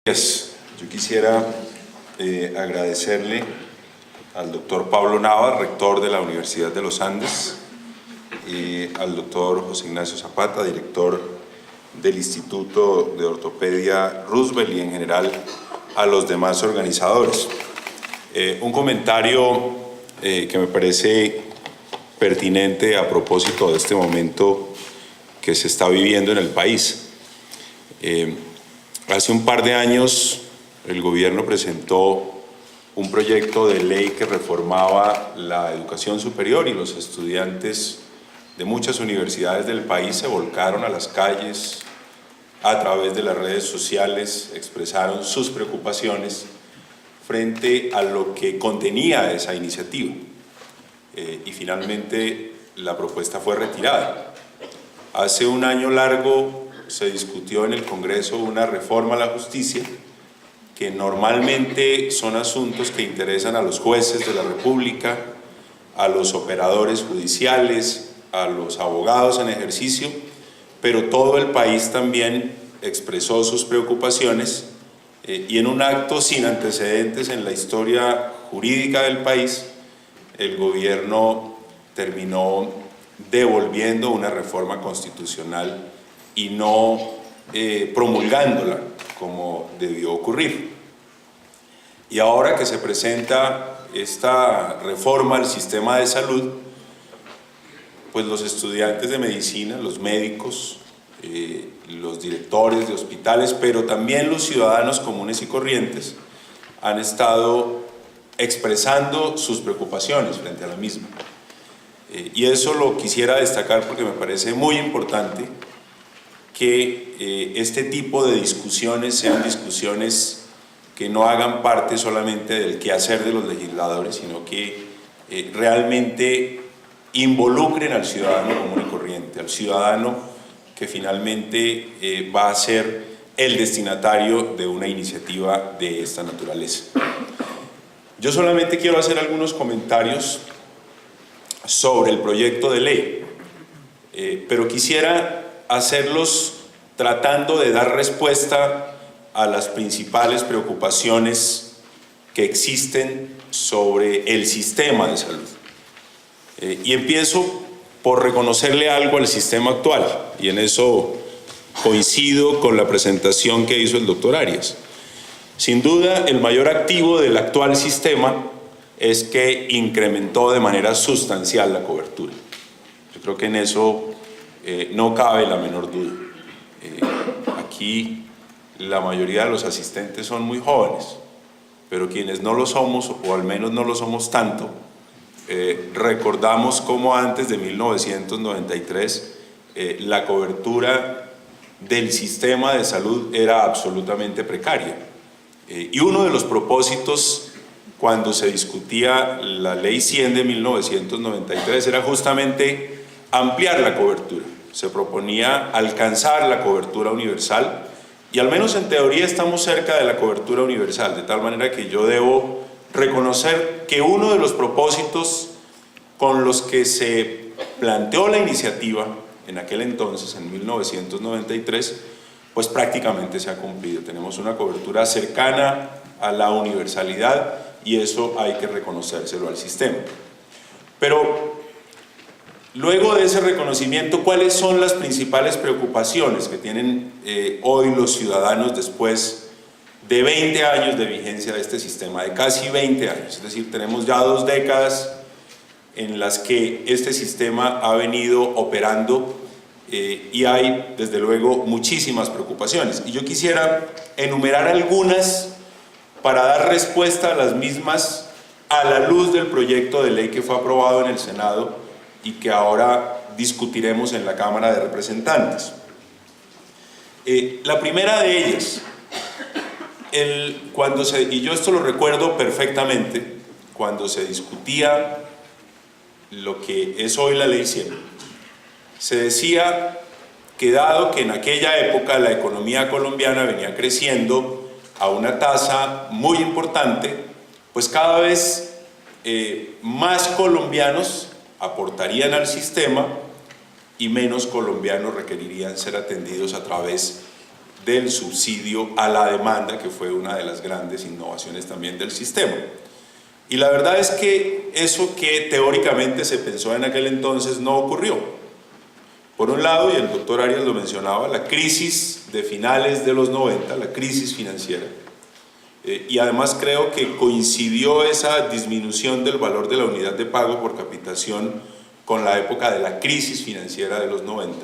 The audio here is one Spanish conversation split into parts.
Yo quisiera agradecerle al doctor Pablo Nava, rector de la Universidad de los Andes, y al doctor José Ignacio Zapata, director del Instituto de Ortopedia Roosevelt, y en general a los demás organizadores. Un comentario que me parece pertinente a propósito de este momento que se está viviendo en el país. Hace un par de años el gobierno presentó un proyecto de ley que reformaba la educación superior y los estudiantes de muchas universidades del país se volcaron a las calles, a través de las redes sociales, expresaron sus preocupaciones frente a lo que contenía esa iniciativa. Y finalmente la propuesta fue retirada. Hace un año largo se discutió en el Congreso una reforma a la justicia que normalmente son asuntos que interesan a los jueces de la República, a los operadores judiciales, a los abogados en ejercicio, pero todo el país también expresó sus preocupaciones y en un acto sin antecedentes en la historia jurídica del país, el gobierno terminó devolviendo una reforma constitucional y no promulgándola como debió ocurrir. Y ahora que se presenta esta reforma al sistema de salud, pues los estudiantes de medicina, los médicos, los directores de hospitales, pero también los ciudadanos comunes y corrientes han estado expresando sus preocupaciones frente a la misma. Y eso lo quisiera destacar porque me parece muy importante que este tipo de discusiones sean discusiones que no hagan parte solamente del quehacer de los legisladores, sino que realmente involucren al ciudadano común y corriente, al ciudadano que finalmente va a ser el destinatario de una iniciativa de esta naturaleza. Yo solamente quiero hacer algunos comentarios sobre el proyecto de ley, pero quisiera hacerlos tratando de dar respuesta a las principales preocupaciones que existen sobre el sistema de salud. Y empiezo por reconocerle algo al sistema actual, y en eso coincido con la presentación que hizo el doctor Arias. Sin duda, el mayor activo del actual sistema es que incrementó de manera sustancial la cobertura. Yo creo que en eso no cabe la menor duda. Aquí la mayoría de los asistentes son muy jóvenes, pero quienes no lo somos, o al menos no lo somos tanto, recordamos cómo antes de 1993 la cobertura del sistema de salud era absolutamente precaria. Y uno de los propósitos cuando se discutía la Ley 100 de 1993 era justamente ampliar la cobertura. Se proponía alcanzar la cobertura universal y al menos en teoría estamos cerca de la cobertura universal, de tal manera que yo debo reconocer que uno de los propósitos con los que se planteó la iniciativa en aquel entonces, en 1993, pues prácticamente se ha cumplido. Tenemos una cobertura cercana a la universalidad y eso hay que reconocérselo al sistema. Pero luego de ese reconocimiento, ¿cuáles son las principales preocupaciones que tienen hoy los ciudadanos después de 20 años de vigencia de este sistema, de casi 20 años? Es decir, tenemos ya 2 décadas en las que este sistema ha venido operando y hay, desde luego, muchísimas preocupaciones. Y yo quisiera enumerar algunas para dar respuesta a las mismas a la luz del proyecto de ley que fue aprobado en el Senado y que ahora discutiremos en la Cámara de Representantes. La primera de ellas, y yo esto lo recuerdo perfectamente, cuando se discutía lo que es hoy la Ley 100, se decía que dado que en aquella época la economía colombiana venía creciendo a una tasa muy importante, pues cada vez más colombianos aportarían al sistema y menos colombianos requerirían ser atendidos a través del subsidio a la demanda, que fue una de las grandes innovaciones también del sistema. Y la verdad es que eso que teóricamente se pensó en aquel entonces no ocurrió. Por un lado, y el doctor Arias lo mencionaba, la crisis de finales de los 90, la crisis financiera, y además creo que coincidió esa disminución del valor de la unidad de pago por capitación con la época de la crisis financiera de los 90.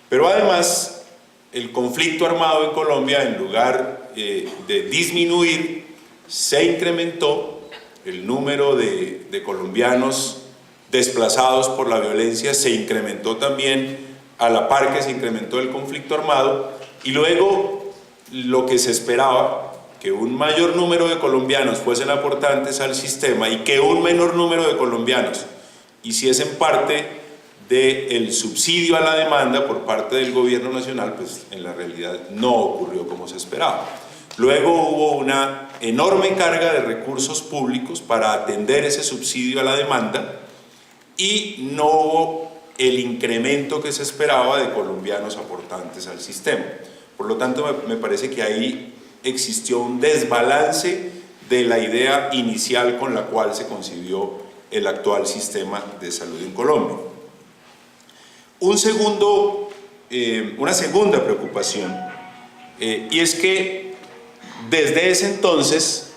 Pero además, el conflicto armado en Colombia, en lugar de disminuir, se incrementó. El número de colombianos desplazados por la violencia se incrementó también, a la par que se incrementó el conflicto armado, y luego lo que se esperaba, que un mayor número de colombianos fuesen aportantes al sistema y que un menor número de colombianos hiciesen parte del subsidio a la demanda por parte del gobierno nacional, pues en la realidad no ocurrió como se esperaba. Luego hubo una enorme carga de recursos públicos para atender ese subsidio a la demanda y no hubo el incremento que se esperaba de colombianos aportantes al sistema. Por lo tanto, me parece que ahí existió un desbalance de la idea inicial con la cual se concibió el actual sistema de salud en Colombia. Una segunda preocupación, y es que desde ese entonces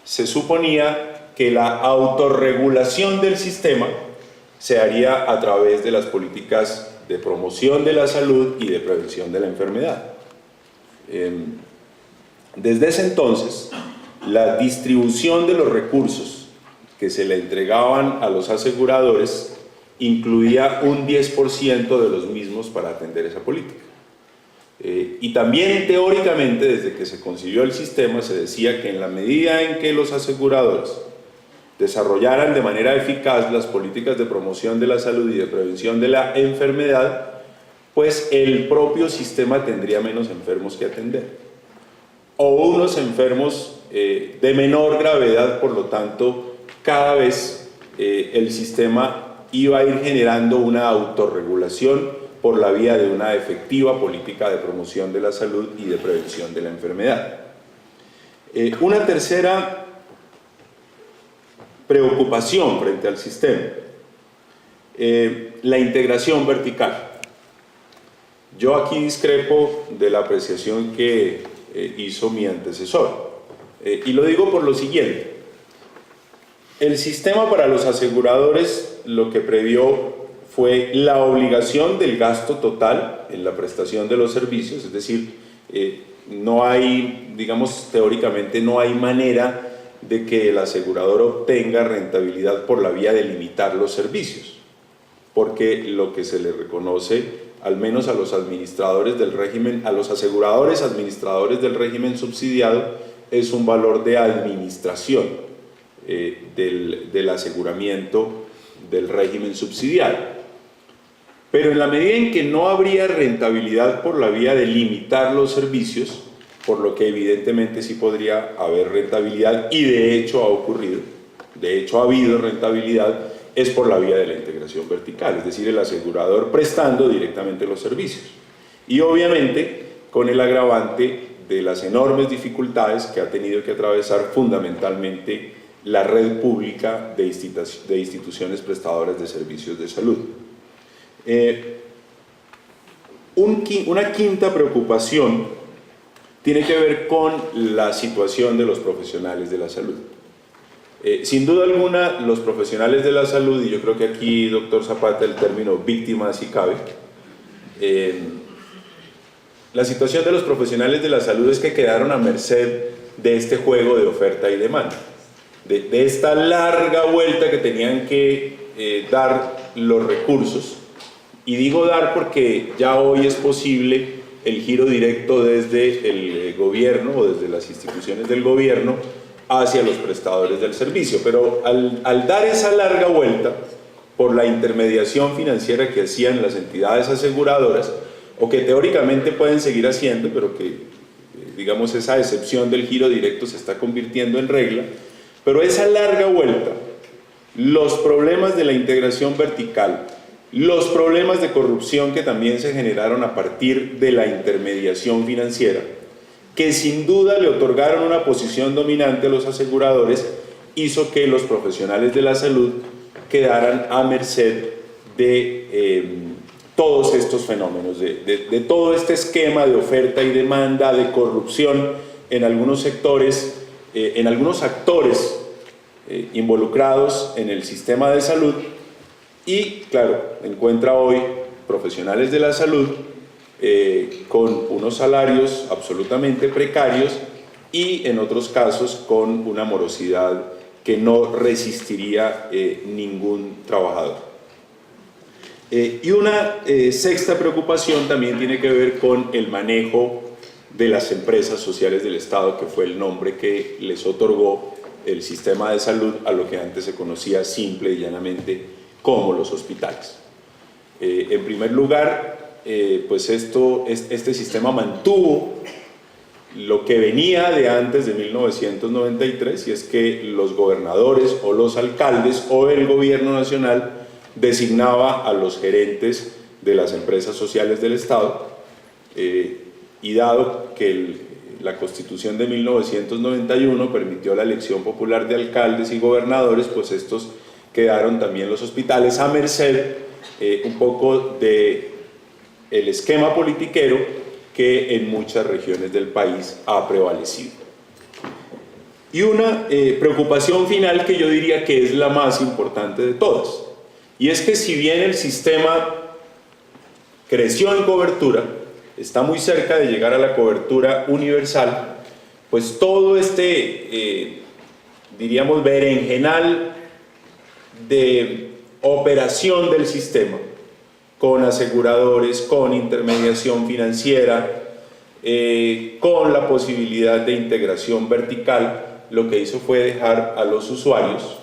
se suponía que la autorregulación del sistema se haría a través de las políticas de promoción de la salud y de prevención de la enfermedad. Desde ese entonces, la distribución de los recursos que se le entregaban a los aseguradores incluía un 10% de los mismos para atender esa política. Y también teóricamente, desde que se concibió el sistema, se decía que en la medida en que los aseguradores desarrollaran de manera eficaz las políticas de promoción de la salud y de prevención de la enfermedad, pues el propio sistema tendría menos enfermos que atender, o unos enfermos de menor gravedad. Por lo tanto, cada vez el sistema iba a ir generando una autorregulación por la vía de una efectiva política de promoción de la salud y de prevención de la enfermedad. Una tercera preocupación frente al sistema, la integración vertical. Yo aquí discrepo de la apreciación que hizo mi antecesor, y lo digo por lo siguiente. El sistema para los aseguradores lo que previó fue la obligación del gasto total en la prestación de los servicios, es decir, no hay, digamos, teóricamente no hay manera de que el asegurador obtenga rentabilidad por la vía de limitar los servicios, porque lo que se le reconoce, al menos a los administradores del régimen, a los aseguradores administradores del régimen subsidiado, es un valor de administración del aseguramiento del régimen subsidiario. Pero en la medida en que no habría rentabilidad por la vía de limitar los servicios, por lo que evidentemente sí podría haber rentabilidad, y de hecho ha ocurrido, de hecho ha habido rentabilidad, es por la vía de la integración vertical, es decir, el asegurador prestando directamente los servicios. Y obviamente con el agravante de las enormes dificultades que ha tenido que atravesar fundamentalmente la red pública de instituciones prestadoras de servicios de salud. Una quinta preocupación tiene que ver con la situación de los profesionales de la salud. Sin duda alguna, los profesionales de la salud, y yo creo que aquí, doctor Zapata, el término víctima si cabe, la situación de los profesionales de la salud es que quedaron a merced de este juego de oferta y demanda, de esta larga vuelta que tenían que dar los recursos. Y digo dar porque ya hoy es posible el giro directo desde el gobierno o desde las instituciones del gobierno hacia los prestadores del servicio, pero al dar esa larga vuelta por la intermediación financiera que hacían las entidades aseguradoras, o que teóricamente pueden seguir haciendo, pero que digamos esa excepción del giro directo se está convirtiendo en regla, pero esa larga vuelta, los problemas de la integración vertical los problemas de corrupción que también se generaron a partir de la intermediación financiera, que sin duda le otorgaron una posición dominante a los aseguradores, hizo que los profesionales de la salud quedaran a merced de todos estos fenómenos, de todo este esquema de oferta y demanda, de corrupción en algunos sectores, en algunos actores involucrados en el sistema de salud. Y claro, encuentra hoy profesionales de la salud con unos salarios absolutamente precarios y en otros casos con una morosidad que no resistiría ningún trabajador. Y una sexta preocupación también tiene que ver con el manejo de las empresas sociales del Estado, que fue el nombre que les otorgó el sistema de salud a lo que antes se conocía simple y llanamente como los hospitales. En primer lugar, pues este sistema mantuvo lo que venía de antes de 1993, y es que los gobernadores o los alcaldes o el gobierno nacional designaba a los gerentes de las empresas sociales del Estado, y dado que la Constitución de 1991 permitió la elección popular de alcaldes y gobernadores, pues estos quedaron también los hospitales a merced un poco del esquema politiquero que en muchas regiones del país ha prevalecido. Y una preocupación final que yo diría que es la más importante de todas, y es que si bien el sistema creció en cobertura, está muy cerca de llegar a la cobertura universal, pues todo diríamos, berenjenal de operación del sistema, con aseguradores, con intermediación financiera, con la posibilidad de integración vertical, lo que hizo fue dejar a los usuarios,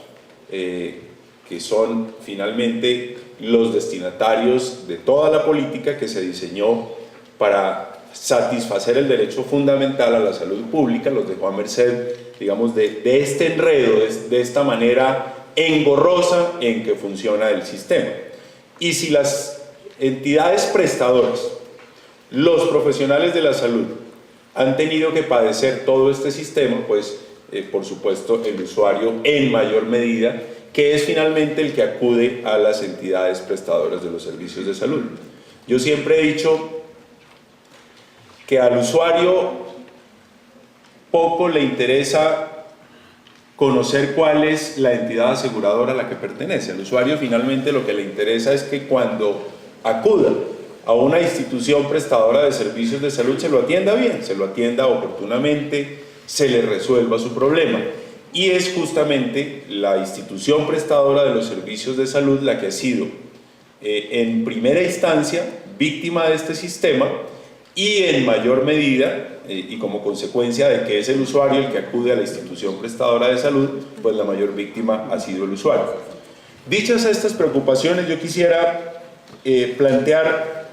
que son finalmente los destinatarios de toda la política que se diseñó para satisfacer el derecho fundamental a la salud pública, los dejó a merced, digamos, de este enredo, de esta manera engorrosa en que funciona el sistema. Y si las entidades prestadoras, los profesionales de la salud, han tenido que padecer todo este sistema, pues por supuesto el usuario en mayor medida, que es finalmente el que acude a las entidades prestadoras de los servicios de salud. Yo siempre he dicho que al usuario poco le interesa conocer cuál es la entidad aseguradora a la que pertenece. Al usuario finalmente lo que le interesa es que cuando acuda a una institución prestadora de servicios de salud se lo atienda bien, se lo atienda oportunamente, se le resuelva su problema. Y es justamente la institución prestadora de los servicios de salud la que ha sido en primera instancia víctima de este sistema, y en mayor medida y como consecuencia de que es el usuario el que acude a la institución prestadora de salud, pues la mayor víctima ha sido el usuario. Dichas estas preocupaciones, yo quisiera plantear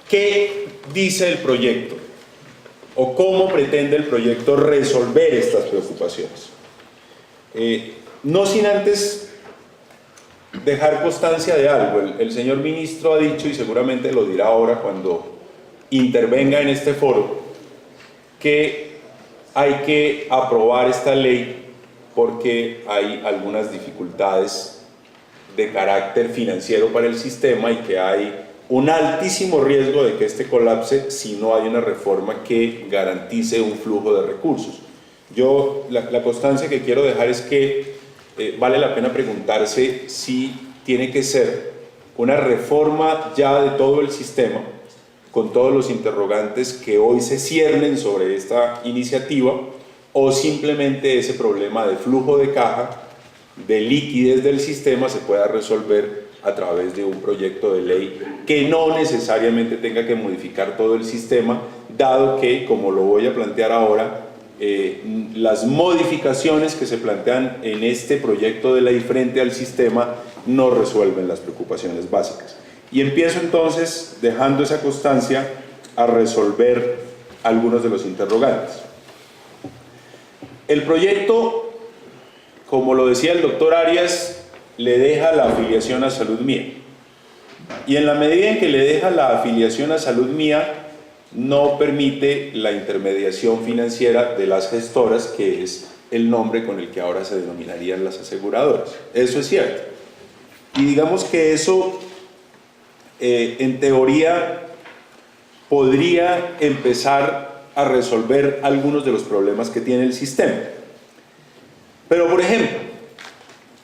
qué dice el proyecto o cómo pretende el proyecto resolver estas preocupaciones. No sin antes dejar constancia de algo. El señor ministro ha dicho, y seguramente lo dirá ahora cuando intervenga en este foro, que hay que aprobar esta ley porque hay algunas dificultades de carácter financiero para el sistema y que hay un altísimo riesgo de que este colapse si no hay una reforma que garantice un flujo de recursos. Yo la constancia que quiero dejar es que vale la pena preguntarse si tiene que ser una reforma ya de todo el sistema, con todos los interrogantes que hoy se ciernen sobre esta iniciativa, o simplemente ese problema de flujo de caja, de liquidez del sistema, se pueda resolver a través de un proyecto de ley que no necesariamente tenga que modificar todo el sistema, dado que, como lo voy a plantear ahora, las modificaciones que se plantean en este proyecto de ley frente al sistema no resuelven las preocupaciones básicas. Y empiezo entonces, dejando esa constancia, a resolver algunos de los interrogantes. El proyecto, como lo decía el doctor Arias, le deja la afiliación a Salud Mía. Y en la medida en que le deja la afiliación a Salud Mía, no permite la intermediación financiera de las gestoras, que es el nombre con el que ahora se denominarían las aseguradoras. Eso es cierto. Y digamos que eso, en teoría, podría empezar a resolver algunos de los problemas que tiene el sistema. Pero, por ejemplo,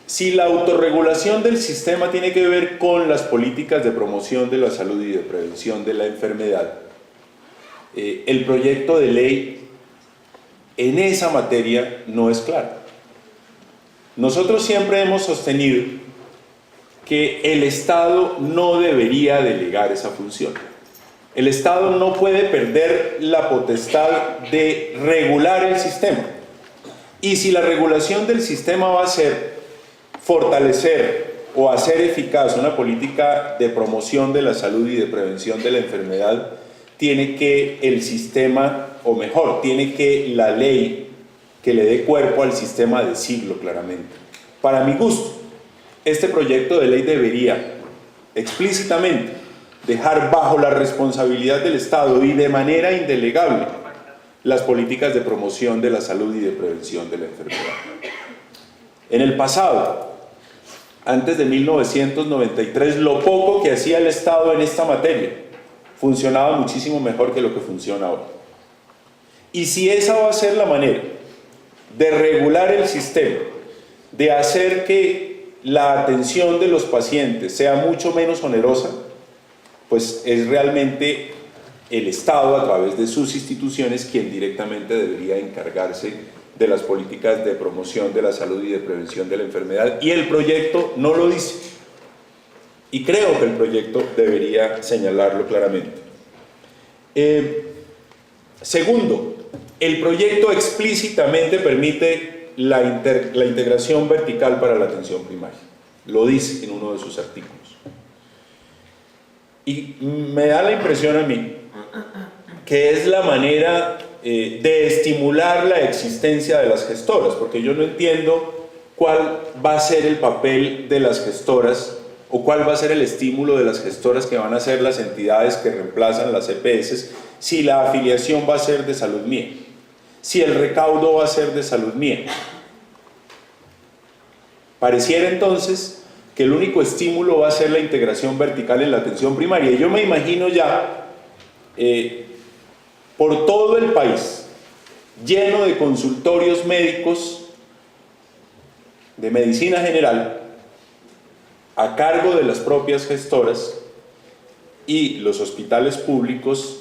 si la autorregulación del sistema tiene que ver con las políticas de promoción de la salud y de prevención de la enfermedad, el proyecto de ley en esa materia no es claro. Nosotros siempre hemos sostenido que el Estado no debería delegar esa función. El Estado no puede perder la potestad de regular el sistema. Y si la regulación del sistema va a ser fortalecer o hacer eficaz una política de promoción de la salud y de prevención de la enfermedad, tiene que el sistema, o mejor, tiene que la ley que le dé cuerpo al sistema decirlo claramente. Para mi gusto, este proyecto de ley debería explícitamente dejar bajo la responsabilidad del Estado y de manera indelegable las políticas de promoción de la salud y de prevención de la enfermedad. En el pasado, antes de 1993, lo poco que hacía el Estado en esta materia funcionaba muchísimo mejor que lo que funciona ahora. Y si esa va a ser la manera de regular el sistema, de hacer que la atención de los pacientes sea mucho menos onerosa, pues es realmente el Estado, a través de sus instituciones, quien directamente debería encargarse de las políticas de promoción de la salud y de prevención de la enfermedad, y el proyecto no lo dice. Y creo que el proyecto debería señalarlo claramente. Segundo, el proyecto explícitamente permite la integración vertical para la atención primaria. Lo dice en uno de sus artículos. Y me da la impresión a mí que es la manera de estimular la existencia de las gestoras, porque yo no entiendo cuál va a ser el papel de las gestoras o cuál va a ser el estímulo de las gestoras que van a ser las entidades que reemplazan las EPS, si la afiliación va a ser de Salud Mía, si el recaudo va a ser de Salud Mía. Pareciera entonces que el único estímulo va a ser la integración vertical en la atención primaria. Y yo me imagino ya por todo el país, lleno de consultorios médicos de medicina general, a cargo de las propias gestoras, y los hospitales públicos